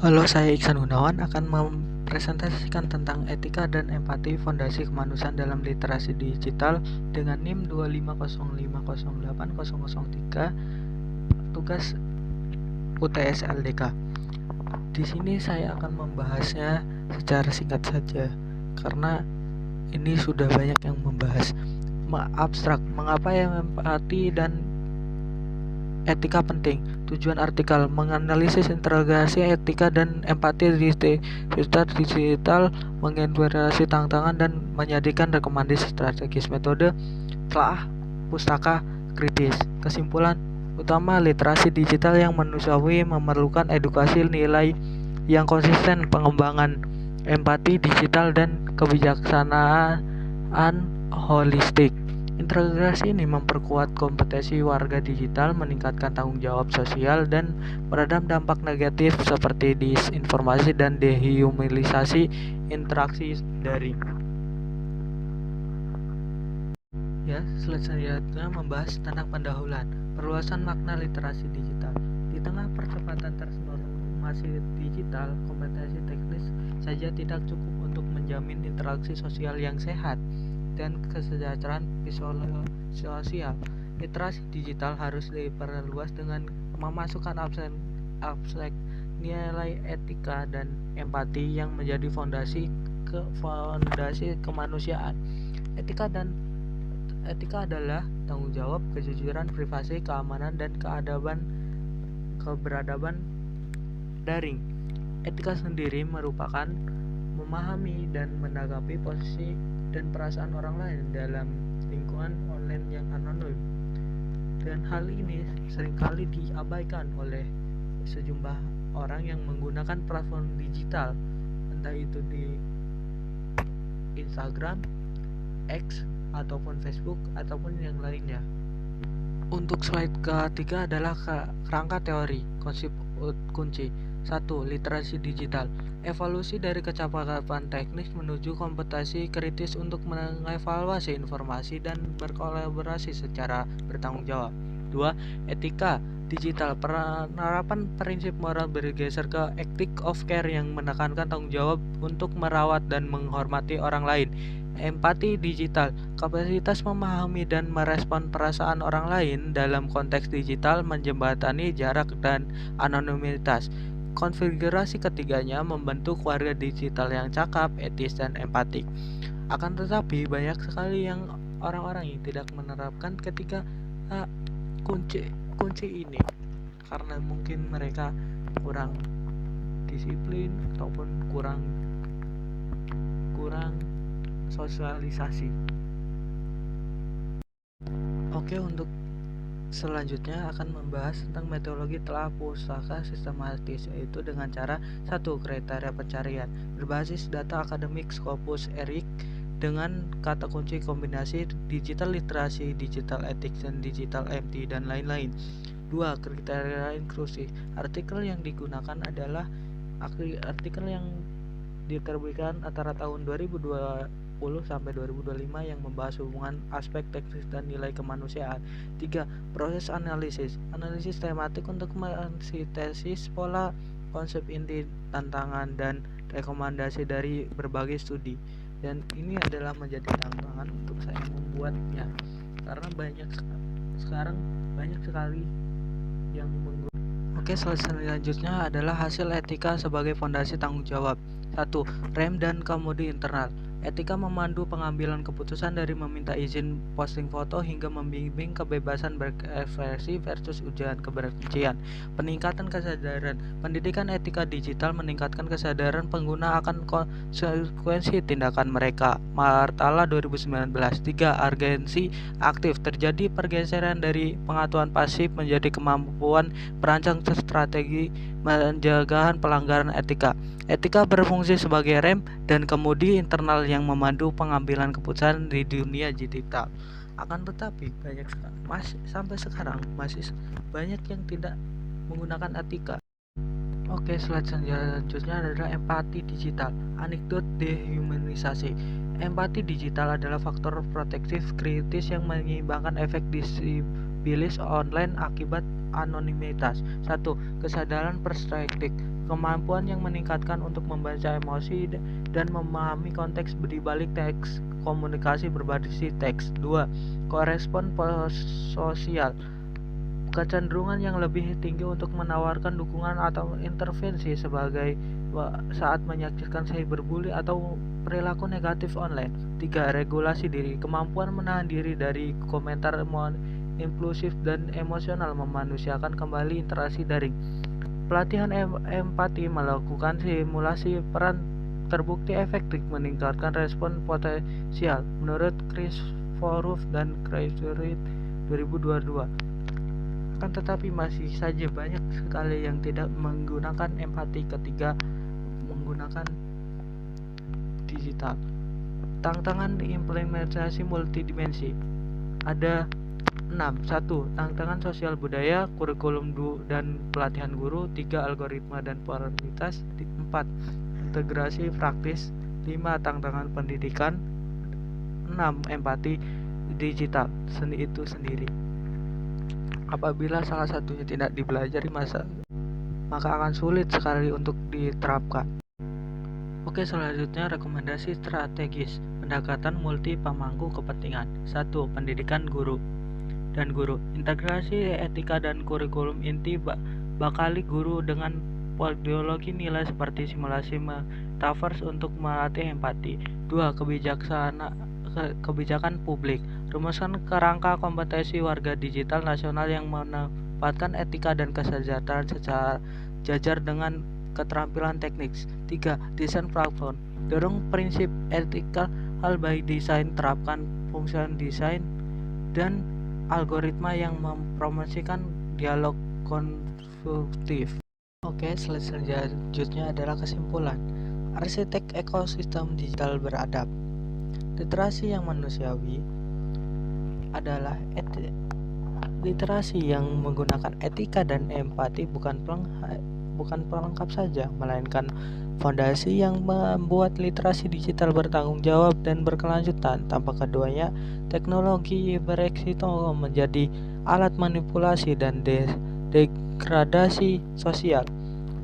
Halo, saya Iksan Gunawan akan mempresentasikan tentang etika dan empati fondasi kemanusiaan dalam literasi digital dengan NIM 250508003, tugas UTS LDK. Di sini saya akan membahasnya secara singkat saja karena ini sudah banyak yang membahas. Abstrak, mengapa yang empati dan etika penting. Tujuan artikel menganalisis integrasi etika dan empati di sekitar digital, mengidentifikasi tantangan dan menjadikan rekomendasi strategis. Metode telah pustaka kritis. Kesimpulan utama, literasi digital yang manusiawi memerlukan edukasi nilai yang konsisten, pengembangan empati digital dan kebijaksanaan holistik. Integrasi ini memperkuat kompetensi warga digital, meningkatkan tanggung jawab sosial, dan meredam dampak negatif seperti disinformasi dan dehumanisasi interaksi daring. Ya, selanjutnya membahas tentang pendahuluan, perluasan makna literasi digital. Di tengah percepatan transformasi digital, kompetensi teknis saja tidak cukup untuk menjamin interaksi sosial yang sehat dan kesejahteraan sosial. Literasi digital harus diperluas dengan memasukkan aspek nilai etika dan empati yang menjadi fondasi kemanusiaan. Etika adalah tanggung jawab, kejujuran, privasi, keamanan, dan keberadaban daring. Etika sendiri merupakan memahami dan menanggapi posisi dan perasaan orang lain dalam lingkungan online yang anonim. Dan hal ini seringkali diabaikan oleh sejumlah orang yang menggunakan platform digital, entah itu di Instagram, X, ataupun Facebook, ataupun yang lainnya. Untuk slide ketiga adalah kerangka teori, konsep kunci. 1. Literasi digital. Evolusi dari kecakapan teknis menuju kompetensi kritis untuk mengevaluasi informasi dan berkolaborasi secara bertanggung jawab. 2. Etika digital. Penerapan prinsip moral bergeser ke ethic of care yang menekankan tanggung jawab untuk merawat dan menghormati orang lain. Empati digital, kapasitas memahami dan merespon perasaan orang lain dalam konteks digital, menjembatani jarak dan anonimitas. Konfigurasi ketiganya membentuk warga digital yang cakap, etis, dan empatik. Akan tetapi banyak sekali yang orang-orang yang tidak menerapkan ketika kunci ini, karena mungkin mereka kurang disiplin ataupun kurang sosialisasi. Oke, untuk selanjutnya akan membahas tentang metodologi telah pustaka sistematis, yaitu dengan cara 1. Kriteria pencarian berbasis data akademik Scopus Eric dengan kata kunci kombinasi digital literasi, digital ethics, dan digital empty, dan lain-lain. 2. Kriteria inklusif. Artikel yang digunakan adalah artikel yang diterbitkan antara tahun 2020 sampai 2025 yang membahas hubungan aspek teknis dan nilai kemanusiaan. 3. Proses analisis tematik untuk mensintesis pola, konsep inti, tantangan, dan rekomendasi dari berbagai studi. Dan ini adalah menjadi tantangan untuk saya membuatnya, karena sekarang banyak sekali yang menggunakan. Oke, selanjutnya adalah hasil etika sebagai fondasi tanggung jawab. 1. Rem dan kemudi internal. Etika memandu pengambilan keputusan dari meminta izin posting foto hingga membimbing kebebasan berekspresi versus ujian kebencian. Peningkatan kesadaran. Pendidikan etika digital meningkatkan kesadaran pengguna akan konsekuensi tindakan mereka. Martala 2019. 3. Urgensi aktif. Terjadi pergeseran dari pengetahuan pasif menjadi kemampuan merancang strategi pencegahan pelanggaran etika. Etika berfungsi sebagai rem dan kemudi internal yang memandu pengambilan keputusan di dunia digital. Akan tetapi sampai sekarang masih banyak yang tidak menggunakan etika. Oke, slide selanjutnya adalah empati digital. Anekdot dehumanisasi. Empati digital adalah faktor protektif kritis yang menyeimbangkan efek disibilis online akibat anonimitas. 1. Kesadaran perspektif. kemampuan yang meningkatkan untuk membaca emosi dan memahami konteks di balik teks komunikasi berbasis teks. 2. Korespon sosial, kecenderungan yang lebih tinggi untuk menawarkan dukungan atau intervensi sebagai saat menyaksikan cyberbully atau perilaku negatif online. 3. Regulasi diri, kemampuan menahan diri dari komentar impulsif dan emosional, memanusiakan kembali interaksi daring. Pelatihan empati, melakukan simulasi peran terbukti efektif meningkatkan respon potensial menurut Chris Forrest dan Chrysalis 2022. Akan tetapi masih saja banyak sekali yang tidak menggunakan empati ketika menggunakan digital. Tantangan implementasi multidimensi ada 6. 1. Tantangan sosial budaya, kurikulum dan pelatihan guru. 3. Algoritma dan prioritas. 4. Integrasi praktis. 5. Tantangan pendidikan. 6. Empati digital itu sendiri. Apabila salah satunya tidak dipelajari maka akan sulit sekali untuk diterapkan. Oke, selanjutnya rekomendasi strategis pendekatan multi pemangku kepentingan. 1. Pendidikan guru dan guru. Integrasi etika dan kurikulum inti bakali guru dengan ideologi nilai seperti simulasi metaverse untuk melatih empati. 2. Kebijakan publik. Rumuskan kerangka kompetensi warga digital nasional yang menempatkan etika dan kesejahteraan secara jajar dengan keterampilan teknis. 3. Desain platform. Dorong prinsip etika hal by design, terapkan fungsi desain dan algoritma yang mempromosikan dialog konstruktif. Oke, selanjutnya adalah kesimpulan. Arsitek ekosistem digital beradab. Literasi yang manusiawi adalah literasi yang menggunakan etika dan empati, bukan pelengkap saja, melainkan fondasi yang membuat literasi digital bertanggung jawab dan berkelanjutan. Tanpa keduanya, teknologi beresiko menjadi alat manipulasi dan degradasi sosial.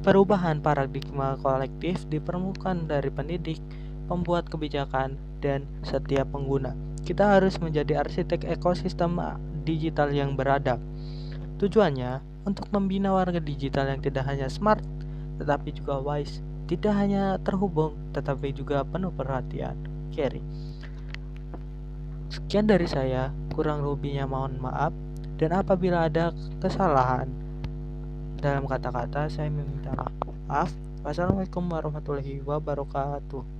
Perubahan paradigma kolektif diperlukan dari pendidik, pembuat kebijakan, dan setiap pengguna. Kita harus menjadi arsitek ekosistem digital yang beradab. Tujuannya untuk membina warga digital yang tidak hanya smart, tetapi juga wise, tidak hanya terhubung, tetapi juga penuh perhatian. Carry. Sekian dari saya, kurang lebihnya mohon maaf, dan apabila ada kesalahan dalam kata-kata, saya meminta maaf. Wassalamualaikum warahmatullahi wabarakatuh.